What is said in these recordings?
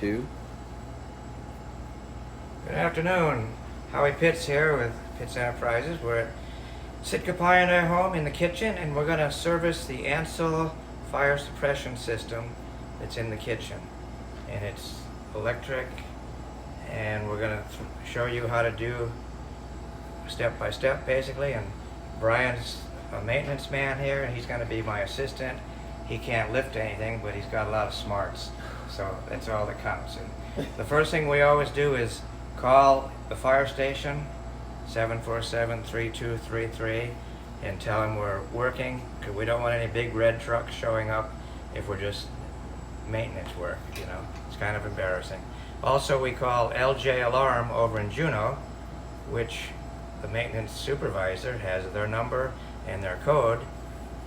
Two. Good afternoon. Howie Pitts here with Pitts Enterprises. We're at Sitka Pioneer Home in the kitchen, and we're going to service the SPH Fire Suppression system that's in the kitchen. And it's electric, and we're going to show you how to do step by step basically. And Brian's a maintenance man here, and he's going to be my assistant. He can't lift anything, but he's got a lot of smarts. So that's all that counts. And the first thing we always do is call the fire station, 747-3233, and tell them we're working, because we don't want any big red trucks showing up if we're just maintenance work, you know. It's kind of embarrassing. Also, we call LJ Alarm over in Juneau, which the maintenance supervisor has their number and their code,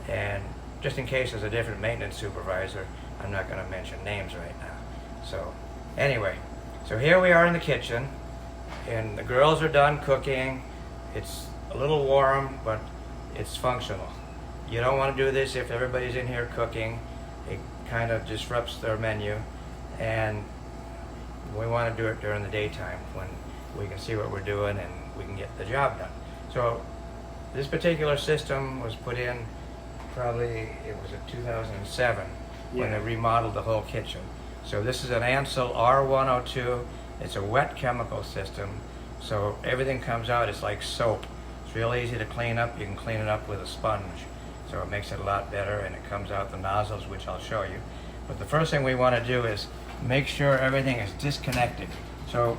and just in case there's a different maintenance supervisor, I'm not going to mention names right now. So anyway, so here we are in the kitchen, and the girls are done cooking. It's a little warm, but it's functional. You don't want to do this if everybody's in here cooking. It kind of disrupts their menu, and we want to do it during the daytime when we can see what we're doing and we can get the job done. So this particular system was put in probably, it was in 2007 when they remodeled the whole kitchen. So this is an Ansel R102. It's a wet chemical system, so everything comes out, it's like soap. It's real easy to clean up. You can clean it up with a sponge, so it makes it a lot better, and it comes out the nozzles, which I'll show you. But the first thing we want to do is make sure everything is disconnected. So,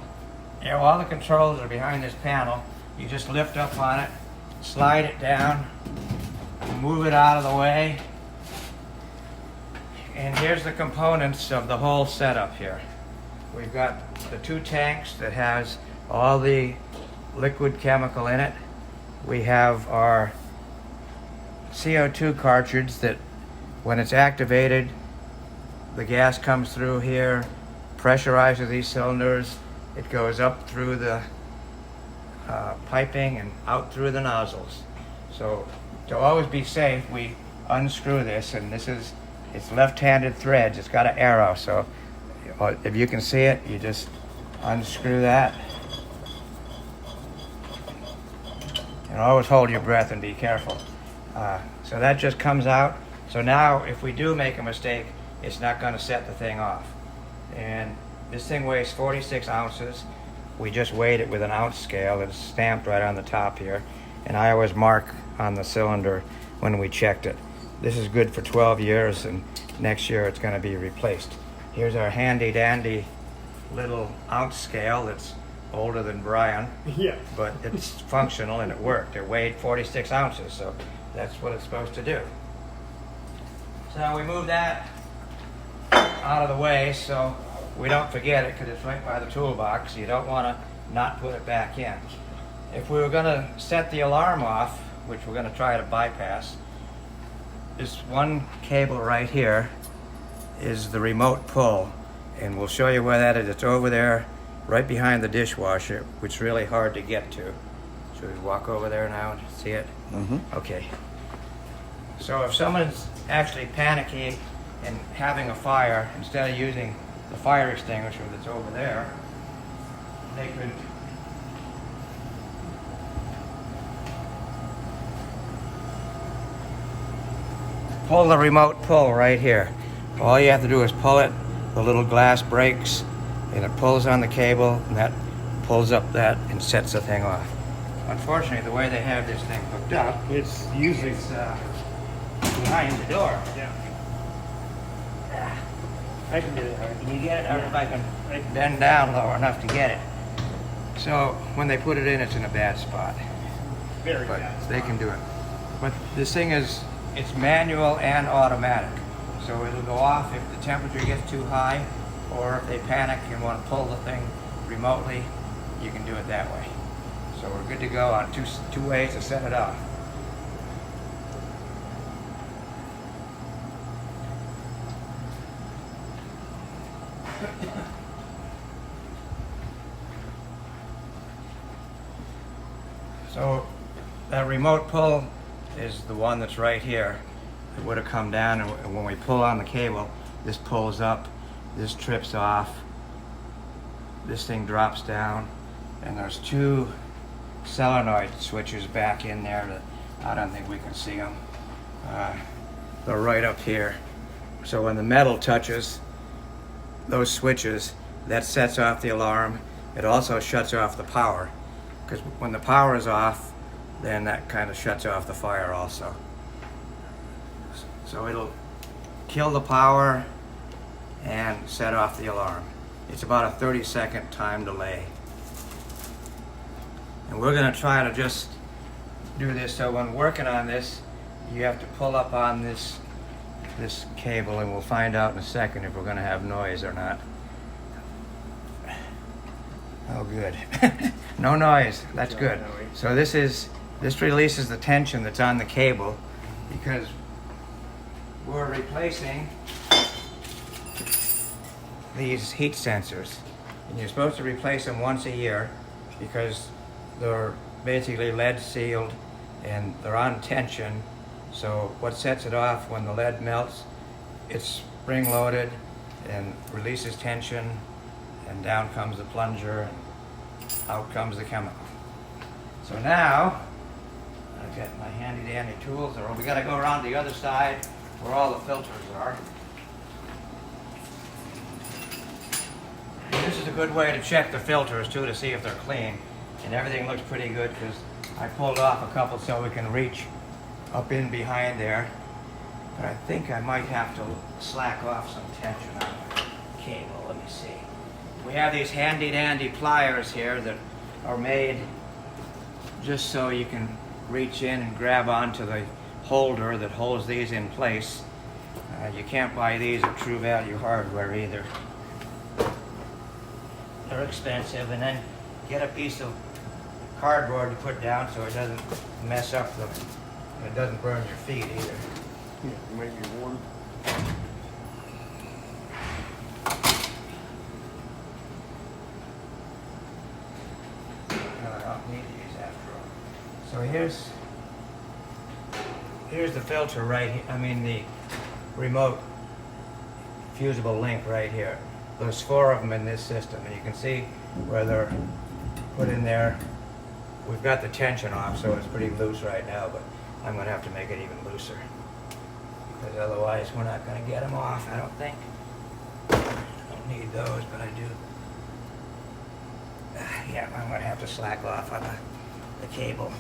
you know, all the controls are behind this panel. You just lift up on it, slide it down, move it out of the way, and here's the components of the whole setup here. We've got the two tanks that has all the liquid chemical in it. We have our CO2 cartridge that when it's activated, the gas comes through here, pressurizes these cylinders, it goes up through the piping and out through the nozzles. So to always be safe, we unscrew this, and it's left-handed threads. It's got an arrow, so if you can see it, you just unscrew that. And always hold your breath and be careful. So that just comes out. So now if we do make a mistake, it's not going to set the thing off. And this thing weighs 46 ounces. We just weighed it with an ounce scale. It's stamped right on the top here. And I always mark on the cylinder when we checked it. This is good for 12 years, and next year it's going to be replaced. Here's our handy dandy little ounce scale that's older than Brian. Yeah. But it's functional and it worked. It weighed 46 ounces, so that's what it's supposed to do. So we move that out of the way so we don't forget it, because it's right by the toolbox. You don't want to not put it back in. If we were going to set the alarm off, which we're going to try to bypass, this one cable right here is the remote pull, and we'll show you where that is. It's over there right behind the dishwasher, which is really hard to get to. Should we walk over there now and see it? Mm-hmm. Okay. So if someone's actually panicking and having a fire, instead of using the fire extinguisher that's over there, they could pull the remote pull right here. All you have to do is pull it, the little glass breaks, and it pulls on the cable, and that pulls up that and sets the thing off. Unfortunately, the way they have this thing hooked up, it's usually behind the door. Yeah. I can get it. Can you get it? I don't know if I can bend down low enough to get it. So when they put it in, it's in a bad spot. Very but bad spot. They can do it. But this thing is, it's manual and automatic. So it'll go off if the temperature gets too high, or if they panic and want to pull the thing remotely, you can do it that way. So we're good to go on two ways to set it off. So that remote pull is the one that's right here. It would have come down, and when we pull on the cable, this pulls up, this trips off, this thing drops down, and there's two solenoid switches back in there that I don't think we can see them. They're right up here. So when the metal touches those switches, that sets off the alarm. It also shuts off the power, because when the power is off, then that kind of shuts off the fire also. So it'll kill the power and set off the alarm. It's about a 30-second time delay. And we're going to try to just do this. So when working on this, you have to pull up on this cable, and we'll find out in a second if we're going to have noise or not. Oh, good. No noise. That's good. So this releases the tension that's on the cable, because we're replacing these heat sensors, and you're supposed to replace them once a year because they're basically lead sealed and they're on tension. So what sets it off when the lead melts, it's spring loaded and releases tension, and down comes the plunger and out comes the chemical. So now I've got my handy dandy tools, or we got to go around the other side where all the filters are. And this is a good way to check the filters too, to see if they're clean. And everything looks pretty good because I pulled off a couple so we can reach up in behind there. But I think I might have to slack off some tension on the cable. Let me see. We have these handy dandy pliers here that are made just so you can reach in and grab onto the holder that holds these in place. You can't buy these at True Value Hardware either. They're expensive. And then get a piece of cardboard to put down so it doesn't mess up it doesn't burn your feet either. Yeah, it might be warm. No, I don't need these after all. So here's the filter right here. I mean the remote fusible link right here. There's 4 of them in this system, and you can see where they're put in there. We've got the tension off, so it's pretty loose right now, but I'm going to have to make it even looser, because otherwise we're not going to get them off, I don't think. I don't need those, but I do. Yeah, I'm going to have to slack off on the cable.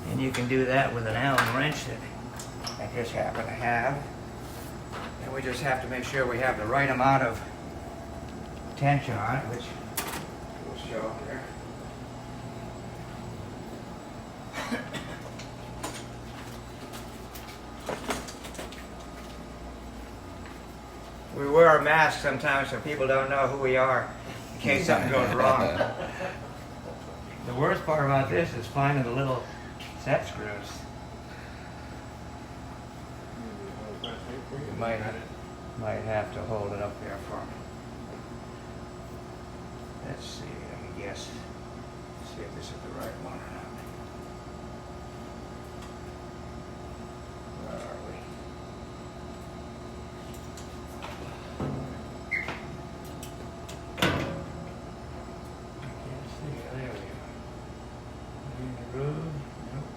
And you can do that with an Allen wrench that I just happen to have. And we just have to make sure we have the right amount of tension on it, which we'll show here. We wear a mask sometimes so people don't know who we are in case something goes wrong. The worst part about this is finding the little set screws. You might have to hold it up there for me. Let's see, let me guess. See if this is the right one or not. Where are we? I can't see it. There we go. In the groove? Nope.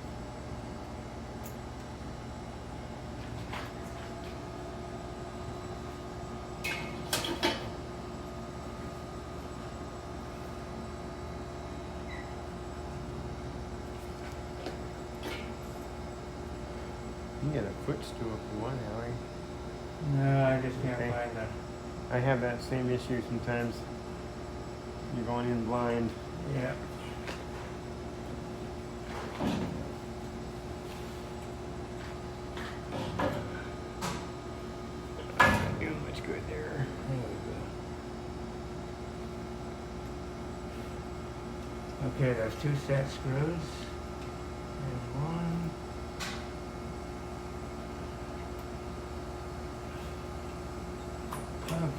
You got a footstool for one, Howie. No, I just can't Okay. find the... I have that same issue sometimes. You're going in blind. Yeah. Not doing much good there. There we go. Okay, there's 2 set screws. There's one.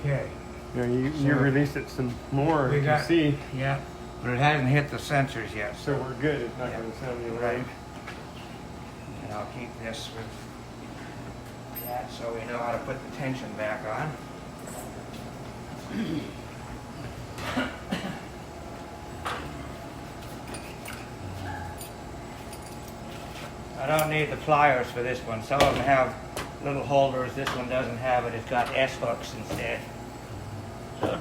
Okay. You know, you So- released it some more, We you got- see. Yeah, but it hasn't hit the sensors yet. So we're good. It's not Yeah. going to sound the Right. alarm. And I'll keep this with that so we know how to put the tension back on. I don't need the pliers for this one. Some of them have little holders. This one doesn't have it. It's got S hooks instead. So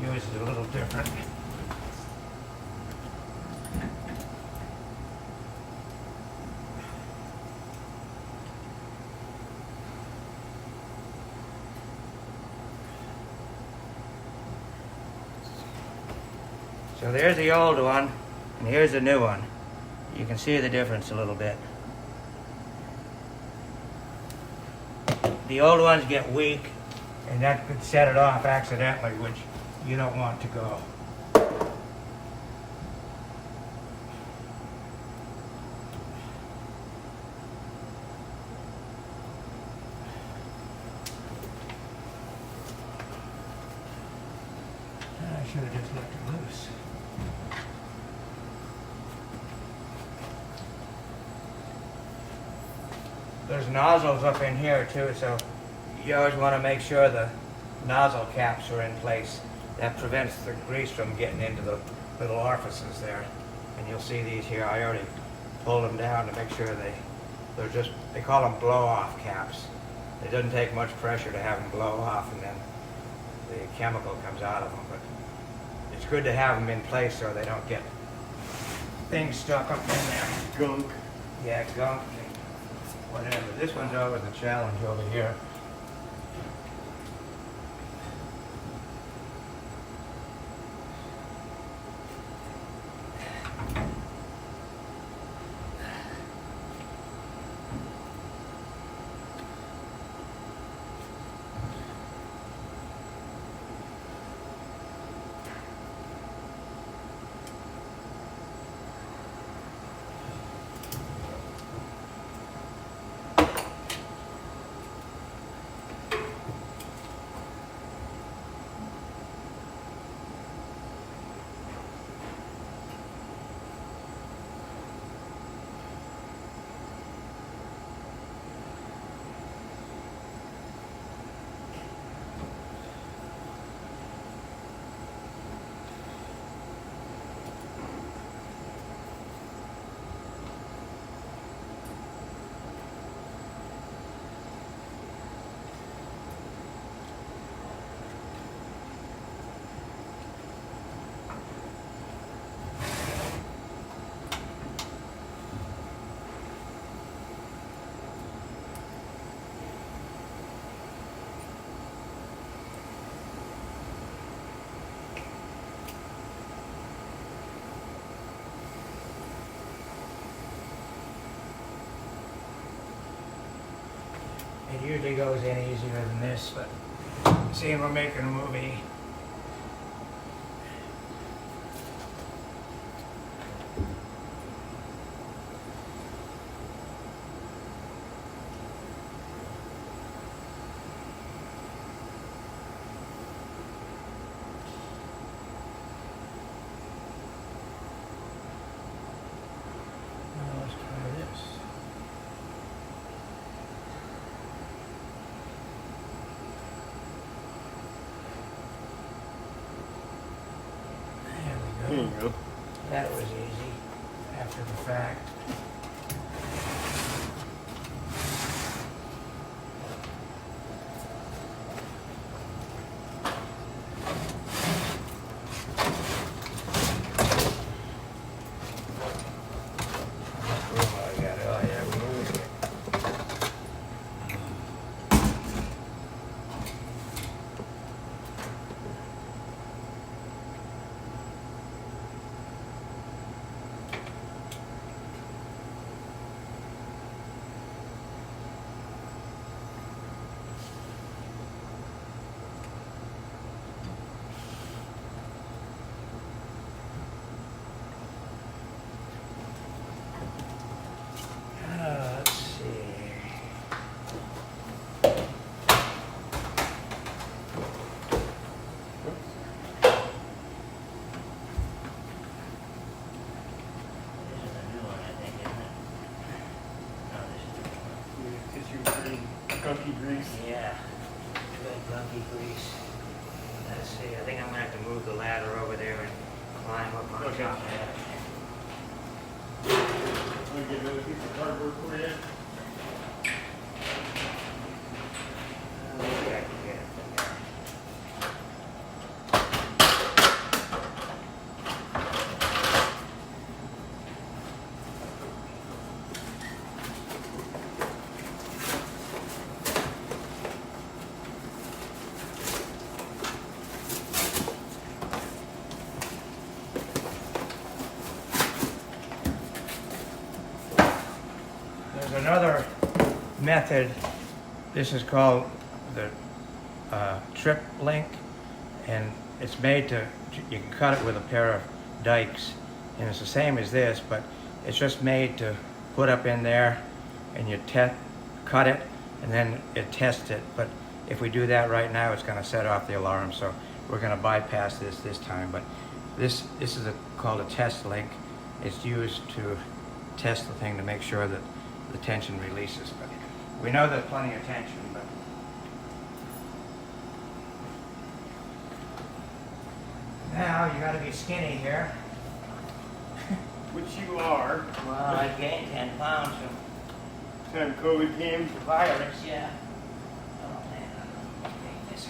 yours is a little different. So there's the old one, and here's the new one. You can see the difference a little bit. The old ones get weak, and that could set it off accidentally, which you don't want to go. I should have just left it loose. There's nozzles up in here too, so you always want to make sure the nozzle caps are in place. That prevents the grease from getting into the little orifices there. And you'll see these here. I already pulled them down to make sure they call them blow-off caps. It doesn't take much pressure to have them blow off, and then the chemical comes out of them. But it's good to have them in place so they don't get things stuck up in there. Gunk. Yeah, gunk. Whatever. This one's always a challenge over here. It usually goes in easier than this, but seeing we're making a movie. Now let's try this. There you go. That was easy after the fact. Oh, I got it. Oh, yeah, we moved it. Let's see. This is a new one, I think, isn't it? No, this is a new one. Tissue green, gunky grease. Yeah, good gunky grease. see. I think I'm gonna have to move the ladder over there and climb up on Okay. top of that. I'm gonna get another piece of cardboard for you. Maybe I can get it from there. There's another method. This is called the trip link, and it's made to, you can cut it with a pair of dikes, and it's the same as this, but it's just made to put up in there, and you cut it, and then it tests it. But if we do that right now, it's going to set off the alarm, so we're going to bypass this time. But this is called a test link. It's used to test the thing to make sure that the tension releases. But we know there's plenty of tension, but now you got to be skinny here. Which you are. Well, I gained 10 pounds from Time COVID came. the virus, yeah. Oh man, I hate this.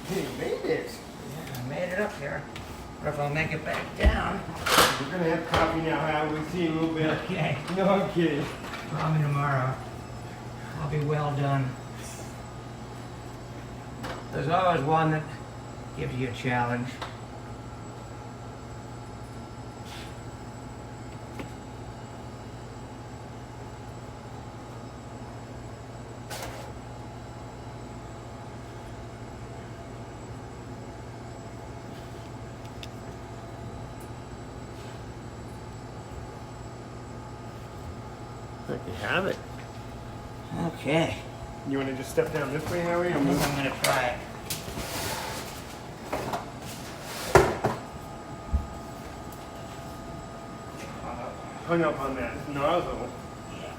Hey, you made it. Yeah, I made it up here. Or if I'll make it back down. We're gonna have coffee now, Hal. We'll see you in a little bit. Okay. No, I'm kidding. Probably tomorrow. I'll be well done. There's always one that gives you a challenge. I can have it. Okay. You want to just step down this way, Howie? I think I'm gonna try it. Hung up on that nozzle. Yeah.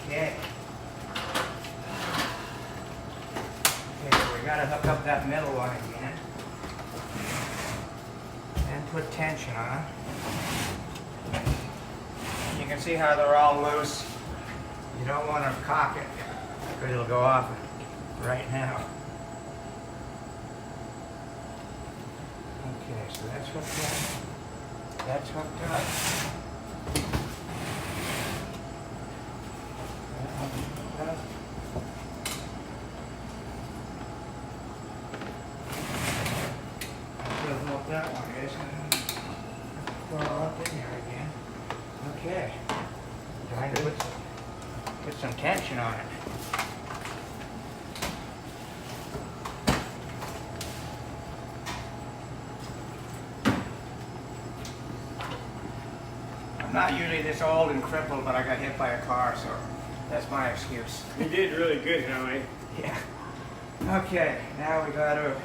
Okay. Okay, so we gotta hook up that middle one again. And put tension on. You can see how they're all loose. You don't want to cock it, because it'll go off right now. Okay, so that's hooked up. That's hooked up. That one's hooked up. I don't know what that one is. Crawl up in there again. Okay. Trying to put some tension on it. I'm not usually this old and crippled, but I got hit by a car, so that's my excuse. You did really good, Howie. Yeah. Okay, now we gotta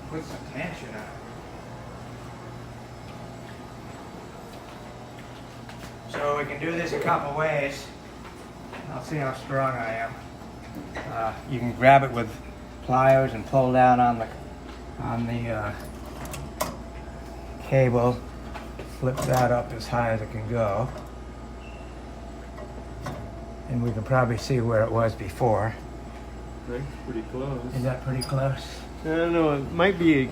put some tension on it. So we can do this a couple ways. I'll see how strong I am. You can grab it with pliers and pull down on the cable. Flip that up as high as it can go. And we can probably see where it was before. Right, pretty close. Is that pretty close? I don't know. It might be a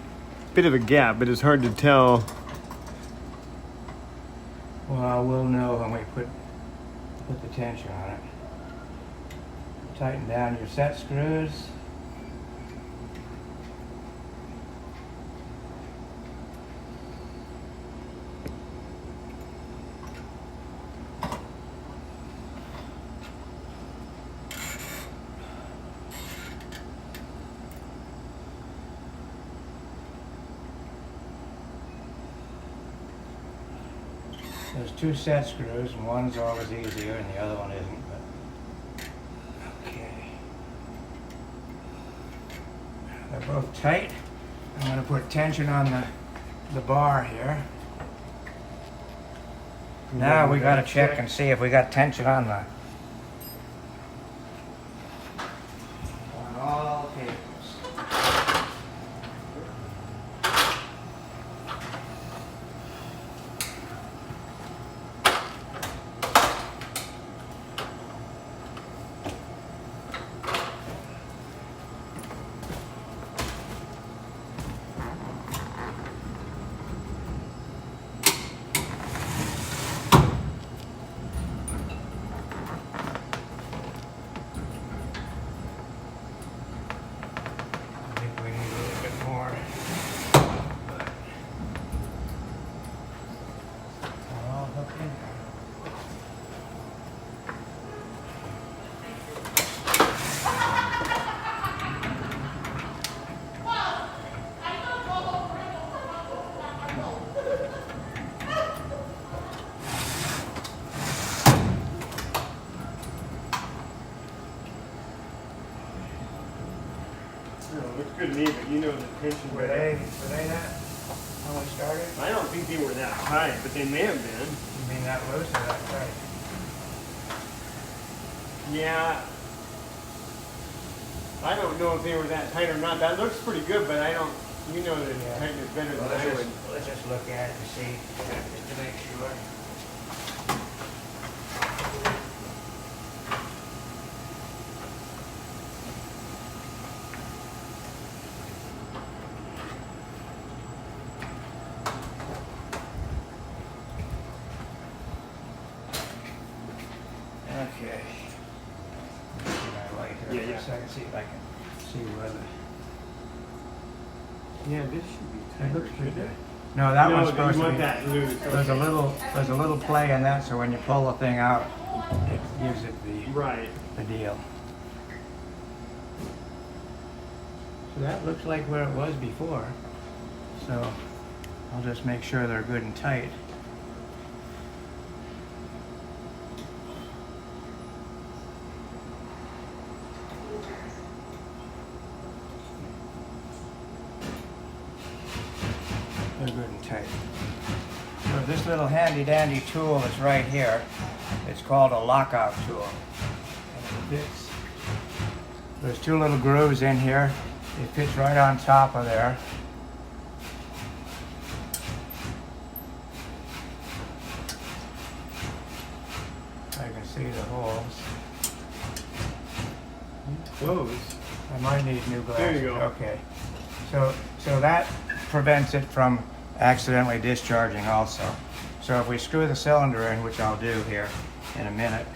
bit of a gap, but it's hard to tell. Well, we'll know when we put the tension on it. Tighten down your set screws. There's 2 set screws, and one's always easier and the other one isn't. But okay. They're both tight. I'm going to put tension on the bar here. Now we got to check and see if we got tension on all cables. Looks good to me, but you know the tension. Were they that when we started? I don't think they were that high, but they may have been. You mean that loose or that tight? Yeah. I don't know if they were that tight or not. That looks pretty good, but I don't. You know the tightness better than I would. Let's just look at it and see, just to make sure. Okay. See my light here for a second, see if I can see where the... Yeah, this should be It tighter. looks pretty good. No, that one's supposed you to want be... that loose. There's a little play in that, so when you pull the thing out, it gives it the deal. So that looks like where it was before. So I'll just make sure they're good and tight. They're good and tight. So this little handy dandy tool that's right here, it's called a lockout tool. And it fits. There's 2 little grooves in here. It fits right on top of there. I can see the holes. Those. I might need new glasses. There you go. Okay. So that prevents it from accidentally discharging also. So if we screw the cylinder in, which I'll do here in a minute,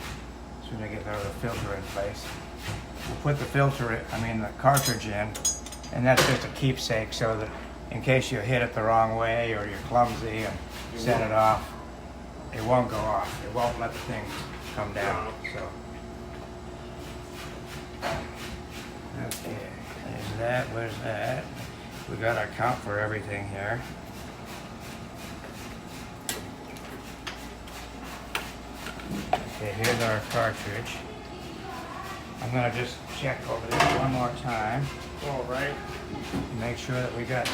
as soon as I get the filter in place, we'll put the cartridge in, and that's just a keepsake so that in case you hit it the wrong way or you're clumsy and set it off, it won't go off. It won't let the thing come down. So. Okay, there's that, where's that? We got our count for everything here. Okay, here's our cartridge. I'm gonna just check over this one more time. All right. Make sure that we got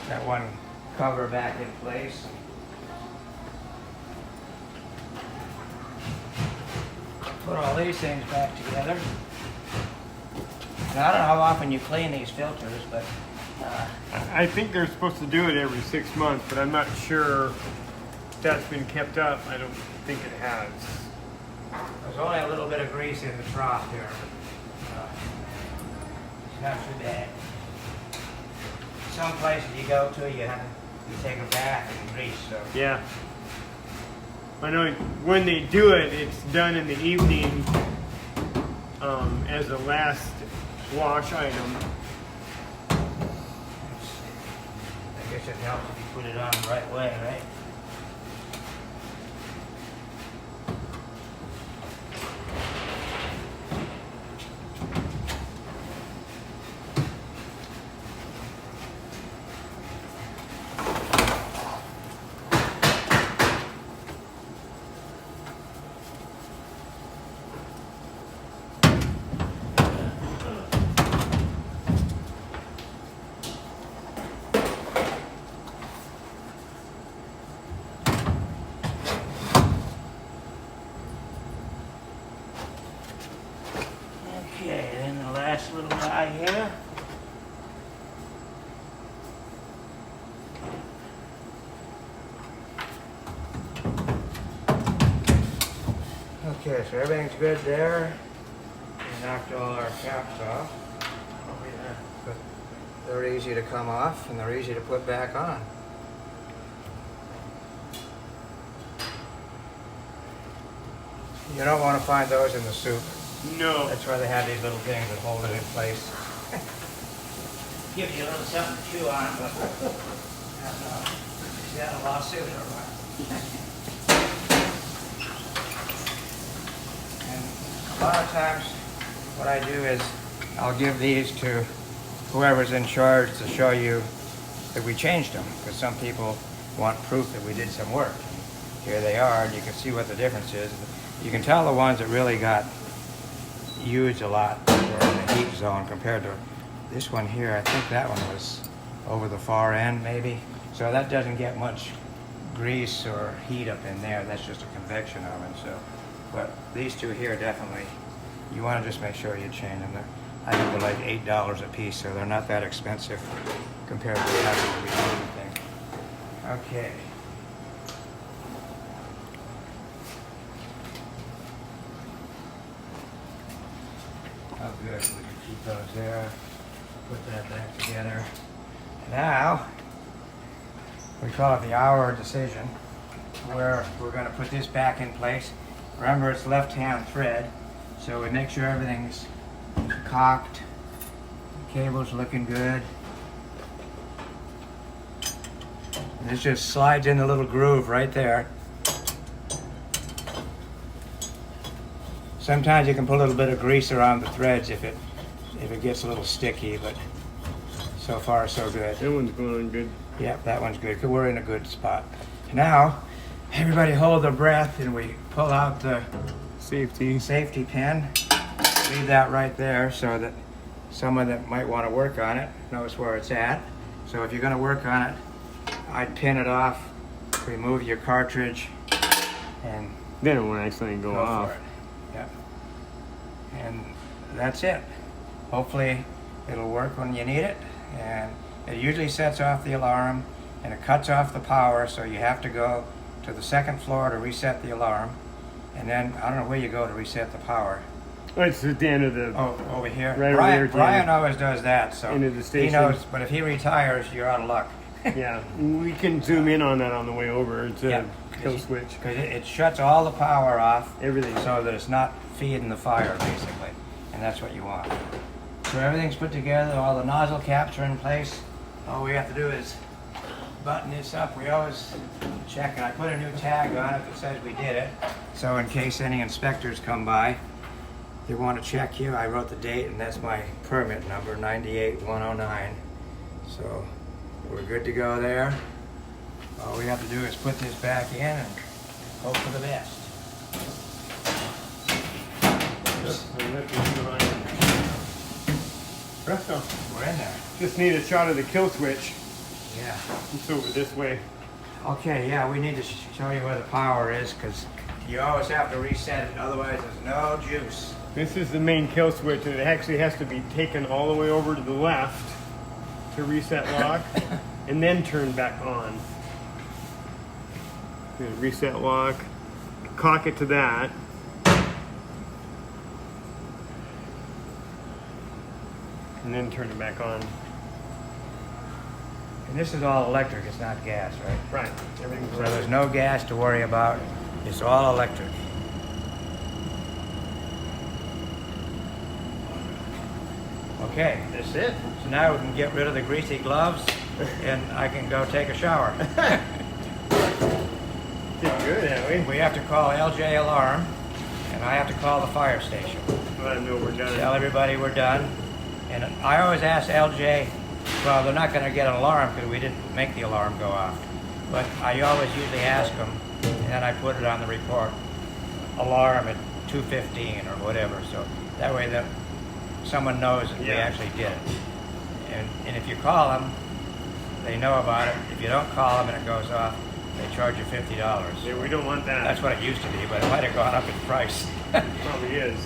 that one cover back in place. Put all these things back together. Now, I don't know how often you clean these filters, but I think they're supposed to do it every 6 months, but I'm not sure if that's been kept up. I don't think it has. there's only a little bit of grease in the trough here. But, it's not too bad. Some places you go to, you take a bath in grease. So Yeah. I know when they do it, it's done in the evening as a last wash item. I guess it helps if you put it on the right way, right? there. Okay, so everything's good there. We knocked all our caps off. But they're easy to come off and they're easy to put back on. You don't want to find those in the soup. No. That's why they have these little things that hold it in place. Give you a little something to chew on, but I don't know. Is that a lawsuit or what? And a lot of times what I do is I'll give these to whoever's in charge to show you that we changed them, because some people want proof that we did some work. And here they are, and you can see what the difference is. You can tell the ones that really got used a lot were in the heat zone compared to this one here. I think that one was over the far end maybe. So that doesn't get much grease or heat up in there. That's just a convection oven. So, but these two here definitely, you want to just make sure you change them. I think they're like $8 a piece, so they're not that expensive compared to having to redo anything. Okay. Oh good, we can keep those there. Put that back together. Now, we call it the hour decision, where we're going to put this back in place. Remember, it's left-hand thread, so we make sure everything's cocked. The cable's looking good. And this just slides in the little groove right there. Sometimes you can put a little bit of grease around the threads if it gets a little sticky, but so far so good. That one's going on good. Yep, that one's good. We're in a good spot. Now, everybody hold their breath and we pull out the safety pin. Leave that right there so that someone that might want to work on it knows where it's at. So if you're going to work on it, I'd pin it off, remove your cartridge, and then it won't actually go off. For it. Yep. And that's it. Hopefully it'll work when you need it. And it usually sets off the alarm and it cuts off the power, so you have to go to the second floor to reset the alarm. And then I don't know where you go to reset the power. Oh, it's at the end of the... Oh, over here? Right over there. Brian always does that, so end of the station. he knows, but if he retires, you're out of luck. Yeah, we can zoom in on that on the way over. It's a kill switch. Because it shuts all the power off. Everything. So that it's not feeding the fire, basically. And that's what you want. So everything's put together, all the nozzle caps are in place. All we have to do is button this up. We always check, and I put a new tag on it that says we did it. So in case any inspectors come by, they want to check you. I wrote the date, and that's my permit number, 98109. So we're good to go there. All we have to do is put this back in and hope for the best. Presto. We're in there. Just need a shot of the kill switch. Yeah. It's over this way. Okay, yeah, we need to show you where the power is, because you always have to reset it, otherwise there's no juice. This is the main kill switch, and it actually has to be taken all the way over to the left to reset lock, and then turn back on. Reset lock, cock it to that. And then turn it back on. And this is all electric, it's not gas, right? Right. Everything's So there's no gas to worry about. It's all electric. Okay, that's it. So now we can get rid of the greasy gloves and I can go take a shower. Did good, haven't we? We have to call LJ Alarm and I have to call the fire station. Let them know we're done. Tell everybody we're done. And I always ask LJ, well, they're not going to get an alarm because we didn't make the alarm go off. But I always usually ask them, and then I put it on the report, alarm at 2:15 or whatever. So that way that someone knows that we actually did it. And if you call them, they know about it. If you don't call them and it goes off, they charge you $50. Yeah, we don't want that. That's what it used to be, but it might have gone up in price. Probably is.